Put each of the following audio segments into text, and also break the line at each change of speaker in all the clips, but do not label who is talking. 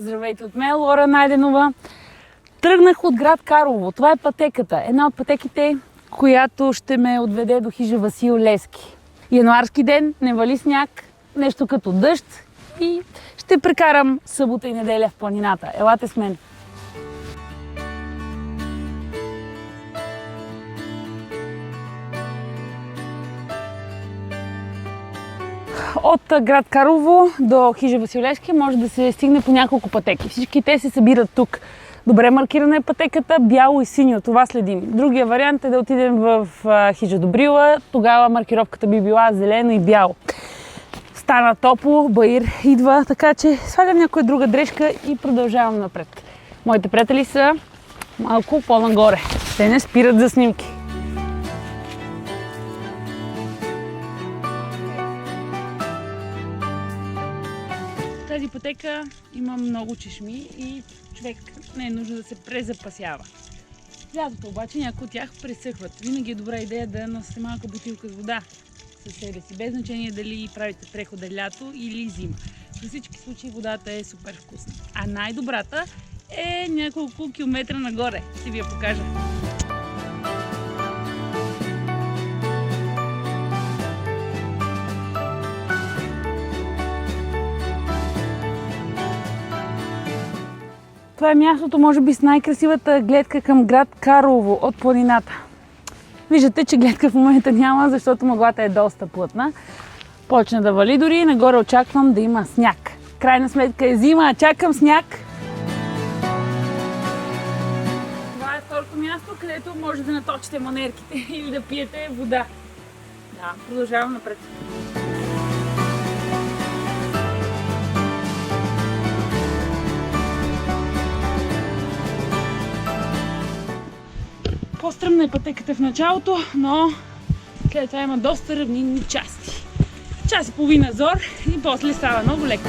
Здравейте от мен, Лора Найденова. Тръгнах от град Карлово. Това е пътеката. Една от пътеките, която ще ме отведе до хижа Васил Левски. Януарски ден, не вали сняг, нещо като дъжд и ще прекарам събота и неделя в планината. Елате с мен! От град Карлово до хижа Васил Левски може да се стигне по няколко пътеки. Всички те се събират тук. Добре маркирана е пътеката, бяло и синьо, това следим. Другия вариант е да отидем в хижа Добрила, тогава маркировката би била зелено и бяло. Стана топло, Баир идва, така че слагам някоя друга дрежка и продължавам напред. Моите приятели са малко по-нагоре. Те не спират за снимки. Тази пътека има много чешми и човек не е нужно да се презапасява. Лятото обаче някои от тях пресъхват. Винаги е добра идея да носите малка бутилка с вода със себе си, без значение дали правите прехода лято или зима. Във всички случаи водата е супер вкусна. А най-добрата е няколко километра нагоре. Ще ви я покажа. Това е мястото, може би, с най-красивата гледка към град Карлово от планината. Виждате, че гледка в момента няма, защото мъглата е доста плътна. Почна да вали дори и нагоре очаквам да има сняг. Крайна сметка е зима, чакам сняг. Това е второто място, където може да наточите манерките или да пиете вода. Да, продължавам напред. По-стръмна е пътеката в началото, но след това има доста равнинни части. Час и половина зор и после става много леко.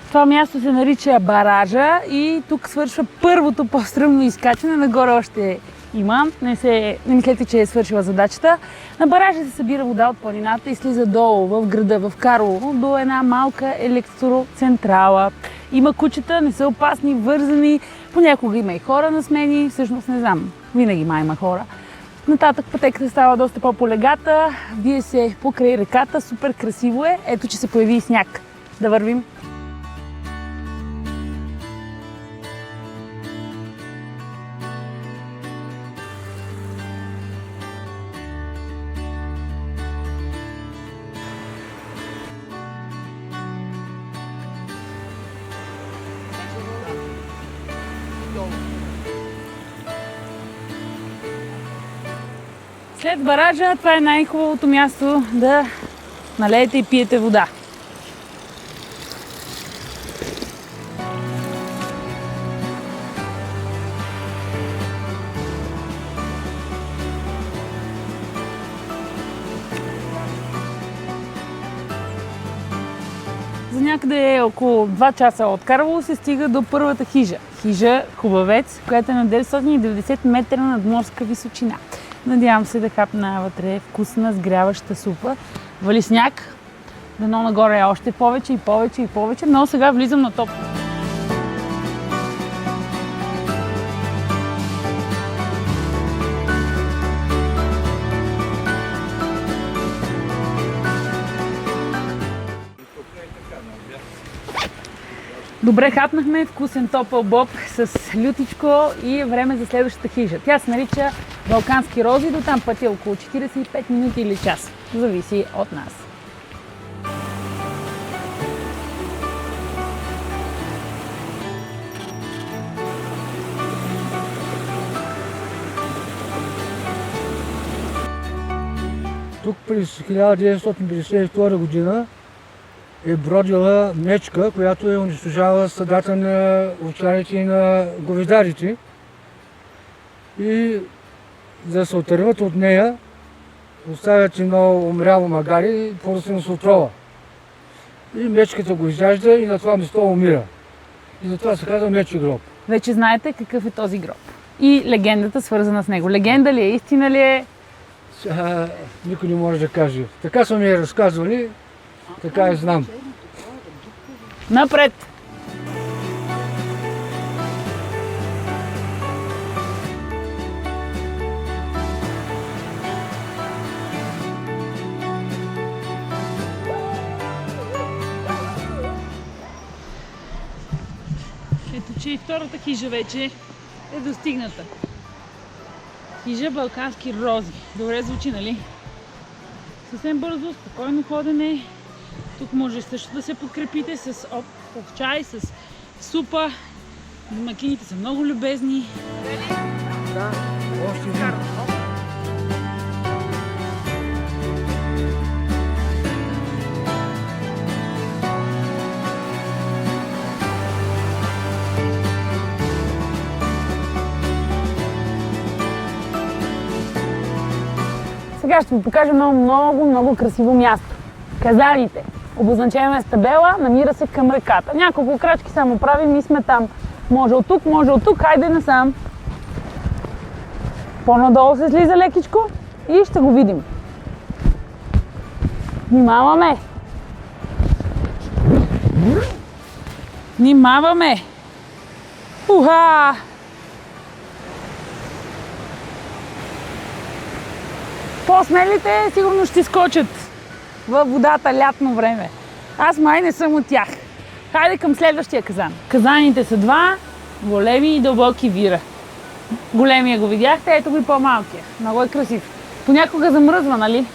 Това място се нарича Баража и тук свършва първото по-стръмно изкачване. Нагоре още има. Не мислете, че е свършила задачата. На баража се събира вода от планината и слиза долу в града, в Карлово, до една малка електроцентрала. Има кучета, не са опасни, вързани. Понякога има и хора на смени. Всъщност не знам, винаги има хора. Нататък пътеката става доста по-полегата. Вие се покрай реката, супер красиво е. Ето, че се появи и сняг. Да вървим. След баража, това е най-хубавото място да налеете и пиете вода. За някъде около 2 часа от Карлово се стига до първата хижа. Хижа Хубавец, която е на 990 метра надморска височина. Надявам се да хапна вътре вкусна, сгряваща супа. Вали сняг, дано нагоре е още повече и повече и повече, но сега влизам на топло. Добре хапнахме, вкусен топъл боб с лютичко и е време за следващата хижа. Тя се нарича Балкански рози, до там пътя около 45 минути или час. Зависи от нас.
Тук през 1952 година е бродила мечка, която е унищожавала стадата на овчарите и на говедарите. И за да се отърват от нея, оставят едно умряло магаре, просто да се отрова. И мечката го изяжда и на това место умира. И затова се казва мечи гроб.
Вече знаете какъв е този гроб. и легендата, свързана с него. Легенда ли е, истина ли е?
Сега никой не може да каже. Така са ми я разказвали, така и знам.
Напред! Ето, че и втората хижа вече е достигната. Хижа Балкански рози. Добре звучи, нали? Съвсем бързо, спокойно ходене. Тук може също да се подкрепите с чай, с супа. Домакините са много любезни.
Да, още един.
Сега ще ви покажа много красиво място. Казаните. Обозначено е с табела, намира се към реката. Няколко крачки само правим и сме там. Може от тук, хайде насам. По-надолу се слиза лекичко и ще го видим. Внимаваме! Внимаваме! Уха! По-смелите сигурно ще скочат във водата лятно време. Аз май не съм от тях. Хайде към следващия казан. Казаните са два, големи и дълбоки вира. Големия го видяхте, ето го и по-малкия. Много е красив. Понякога замръзва, нали?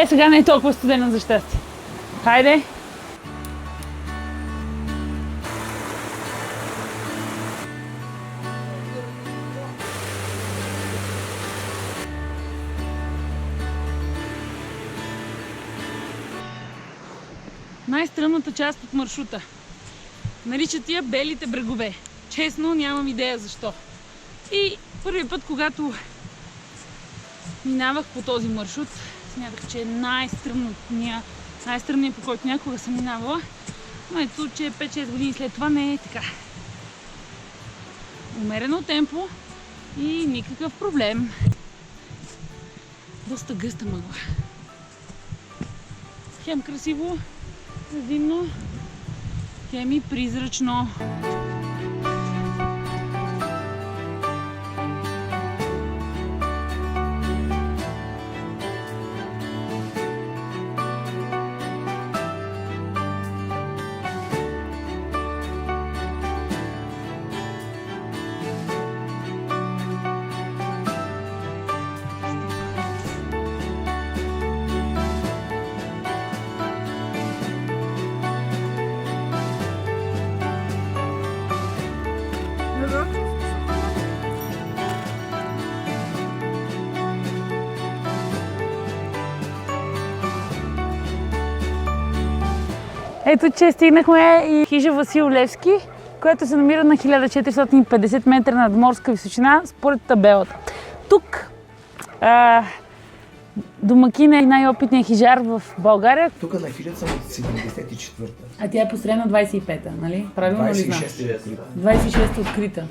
Сега не е толкова студено за щастие. Хайде! Най-стръмната част от маршрута. Наричат я Белите брегове. Честно, нямам идея защо. И първи път, когато минавах по този маршрут, смятах, че е най-стръмният, по който някога съм минавала. Но ето, че 5-6 години след това не е така. Умерено темпо и никакъв проблем. Доста гъста мъгла. Хем красиво, зимно, хем и призрачно. Ето, че стигнахме и хижа Васил Левски, която се намира на 1450 метра надморска височина според табелата. Тук домакин е най-опитният хижар в България.
Тук на хилята съм от 74-та.
А тя е построена 25-та, нали? Правилно ли знам?
26-та е открита.
26-та открита.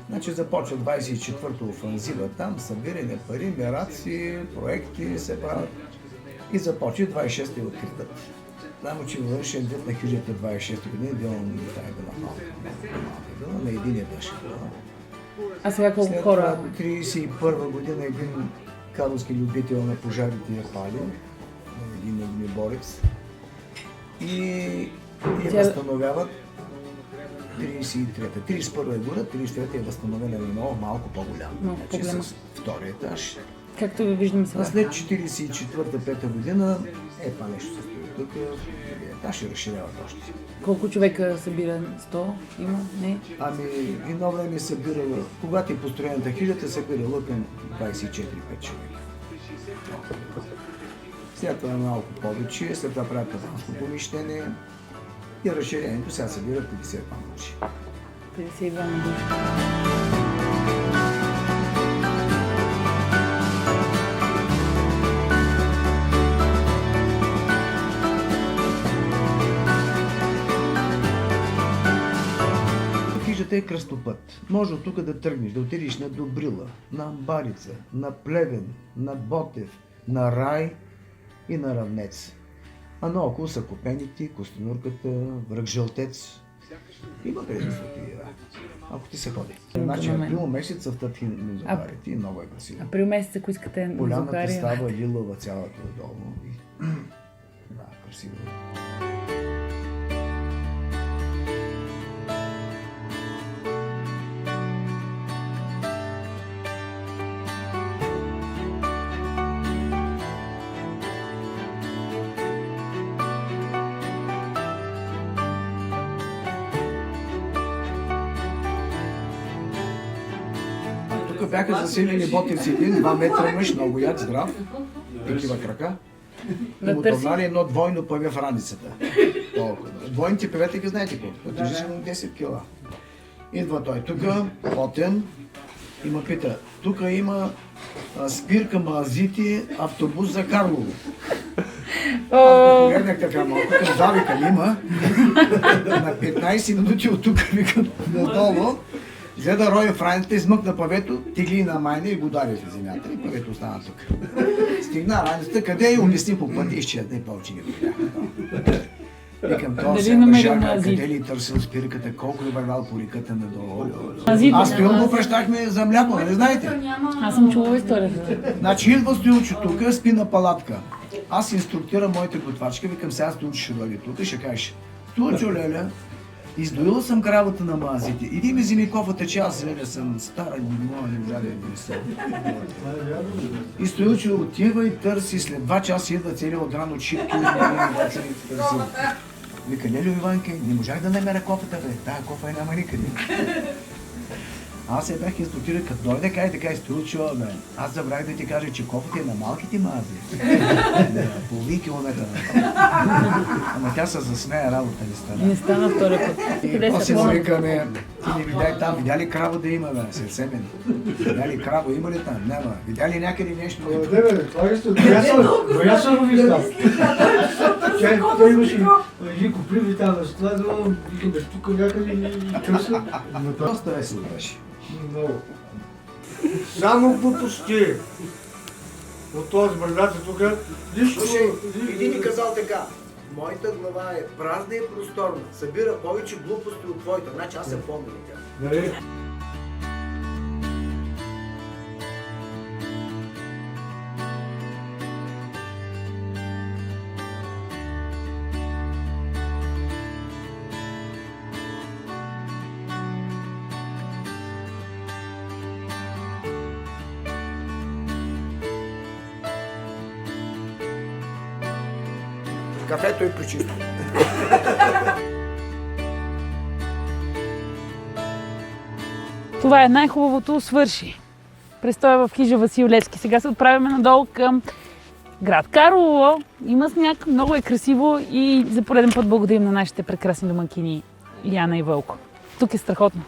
Значи започва 24-та офанзива там, събиране пари, мераци, проекти се правят и започва 26-та е открита. Само, че във външен вид на хижата 26-та година делам тази била малка. На единия беше била.
А сега колко
След
хора?
това 31 година един карловски любител на пожарите я пали, един огнеборец. И я възстановяват 33-та. 31-та е гора, 33-та е възстановена на малко по-голяма. Значи с втория етаж.
Както ви виждам сега.
А след 44-та-5-та година това нещо се стои тук. Етаж ще разширяват още.
Колко човека събира? 100 има? Не?
Ами, едно време събира, когато е построената хижата, събирала към 24-5 човека. След това малко повече, след това правят таванско помещение и разширението сега събира 52 души.
52 души.
е кръстопът. Може от тук да тръгнеш, да отидеш на Добрила, на Амбарица, на Плевен, на Ботев, на Рай и на Равнец. А наоколо са Копените, Костенурката, Връх Жълтец. Има къде да се отиде, ако ти се ходи. Значи април месец цъфтат и музокарите и много е красиво.
Април месец, ако искате
Поляната
музокари.
става лилава цялата отдолу. Да, красиво. Тук бяха заселени ботевци, 2 метра мъж, много яд, здрав, такива крака. И му догнали едно двойно пъве в раницата. Толкова. Двойните певете ги знаете колко? Тежеше му 10 кила. Идва той тук, потен, и ме пита, тук има спирка Маазити, автобус за Карлово. Погледнах така малко, към завика има, на 15 минути от тук викам надолу, взе да роя в раницата, измъкна павето, тигли на майна и го удари в земята и павето остана тук. Стигна раницата, къде и обясни по пътя, изчезна и повече не го видяха. Викам, това се мъжака, къде ли търсил спирката, колко е вървал по реката надолу. Аз стоил го пращахме за мляко, не знаете?
Аз съм чувала историята.
Значи идва Стоилчо тук, спи на палатка. Аз инструктирам моята готвачка, викам сега Стоилчо ще дойде тук и ще кажеш, Стоилчо, леля, издоила съм кравата на Маазите. Иди ми вземи кофата, че аз леля съм стара, не мога да можа да я донеса. И Стоилчо отива и търси, след 2 часа идва целият от рано чипки, вика, Лелю Иванке, не можах да намеря кофата, бе. Тая кофа няма никъде. Аз се бях инструктирал, като дойде така и Стоилчо, бе. Аз забравих да ти кажа, че кофата е на малките Маази. Половин километър. Ама тя се засмея, работа не стана.
Не стана втори път.
И после му викаме, ти не видя там, видя ли краво да има, бе, след семен? Видя ли краво, има ли там? Няма. Видя ли някъде нещо?
Не бе, това е доя се рови там. Той имаше един куприви там на склада, викам, бе, тук някъде и търся.
Доста весело беше.
Много. Само глупости. От този с брадата тук, нищо...
Слушай, един ни казал така, моята глава е празна и просторна, събира повече глупости от твоята, значи аз се помня тя.
Нали?
Кафето е причисто.
Това е най-хубавото свърши. Престоя в хижа Васил Левски. Сега се отправяме надолу към град Карлово. Има сняг, много е красиво и за пореден път благодарим на нашите прекрасни домакини Яна и Вълко. Тук е страхотно.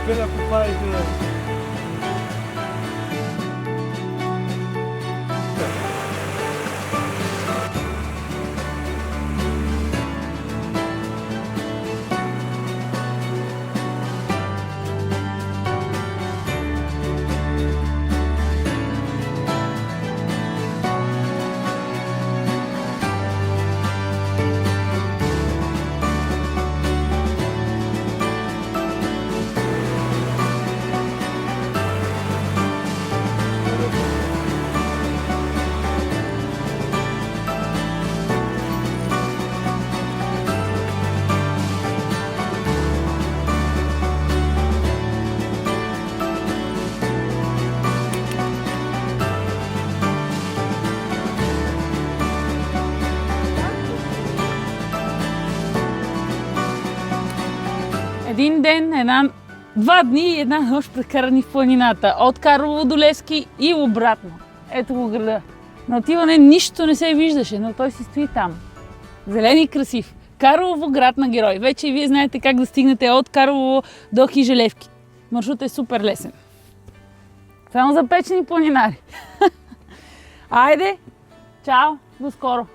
Пела купаите.
един ден, два дни и една нощ прекарани в планината. От Карлово до Левски и обратно. Ето го града. На отиване нищо не се виждаше, но той си стои там. Зелен и красив. Карлово, град на герой. Вече и вие знаете как да стигнете от Карлово до Хижа Левки. Маршрутът е супер лесен. Само за печени планинари. Айде! Чао! До скоро!